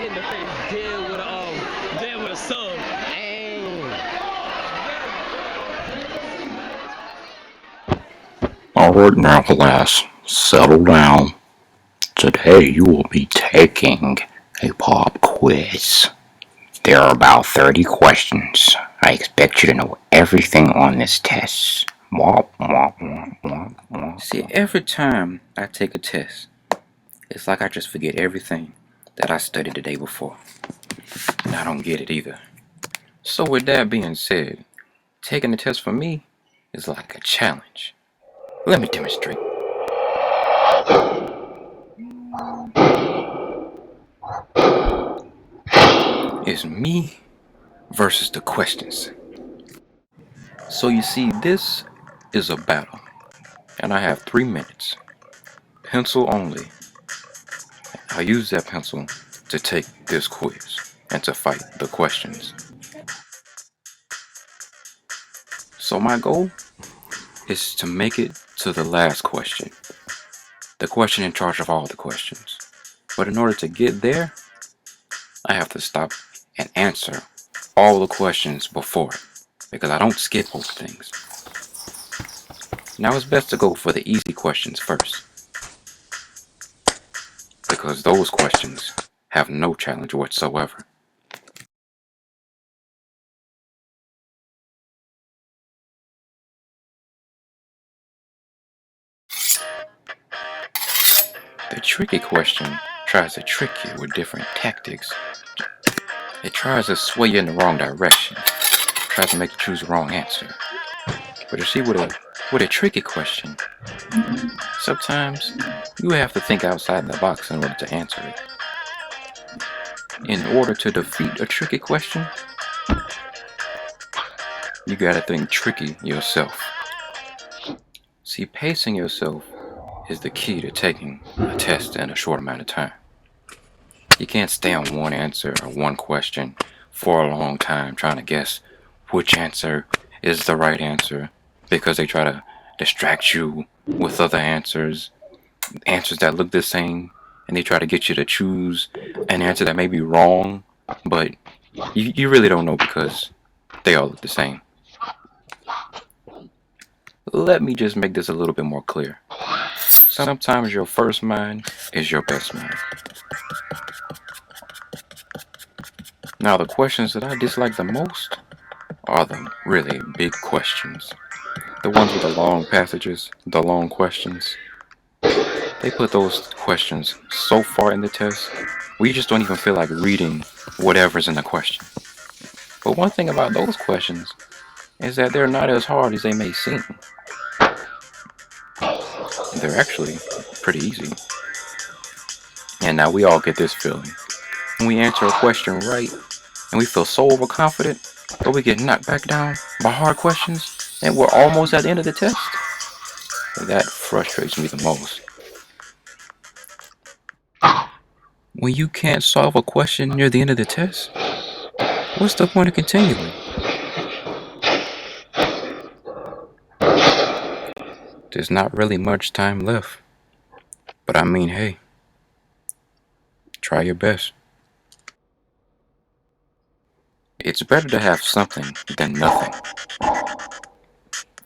in the face, dead with a sub. Alright now class, settle down. Today you will be taking a pop quiz. There are about 30 questions. I expect you to know everything on this test. See, every time I take a test, it's like I just forget everything that I studied the day before. And I don't get it either. So with that being said, taking the test for me is like a challenge. Let me demonstrate. It's me versus the questions. So you see, this is a battle. And I have 3 minutes. Pencil only. I'll use that pencil to take this quiz and to fight the questions. So my goal is to make it to the last question. The question in charge of all the questions. But in order to get there, I have to stop and answer all the questions before it, because I don't skip over things. Now it's best to go for the easy questions first, because those questions have no challenge whatsoever. The tricky question tries to trick you with different tactics. It tries to sway you in the wrong direction. It tries to make you choose the wrong answer. But you see, with a tricky question, sometimes you have to think outside the box in order to answer it. In order to defeat a tricky question, you gotta think tricky yourself. See, pacing yourself is the key to taking a test in a short amount of time. You can't stay on one answer or one question for a long time trying to guess which answer is the right answer, because they try to distract you with other answers that look the same, and they try to get you to choose an answer that may be wrong, but you really don't know because they all look the same. Let me just make this a little bit more clear. Sometimes your first mind is your best mind. Now, the questions that I dislike the most are the really big questions. The ones with the long passages, the long questions. They put those questions so far in the test, we just don't even feel like reading whatever's in the question. But one thing about those questions is that they're not as hard as they may seem. They're actually pretty easy. And now we all get this feeling. When we answer a question right, and we feel so overconfident, but we get knocked back down by hard questions, and we're almost at the end of the test. That frustrates me the most. When you can't solve a question near the end of the test, what's the point of continuing? There's not really much time left. But I mean, hey, try your best. It's better to have something than nothing.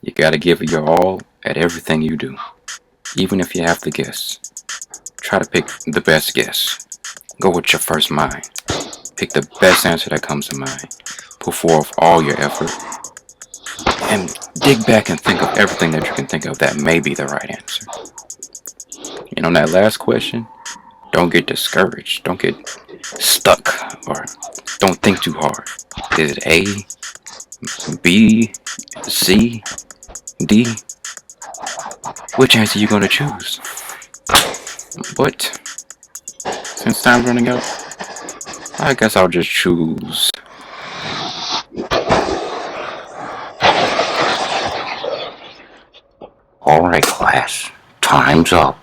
You gotta give it your all at everything you do, even if you have to guess. Try to pick the best guess. Go with your first mind. Pick the best answer that comes to mind. Put forth all your effort. And dig back and think of everything that you can think of that may be the right answer. And on that last question, don't get discouraged. Don't get stuck, or don't think too hard. Is it A, B, C, D? Which answer are you going to choose? But since time's running out, I guess I'll just choose. Alright class, time's up.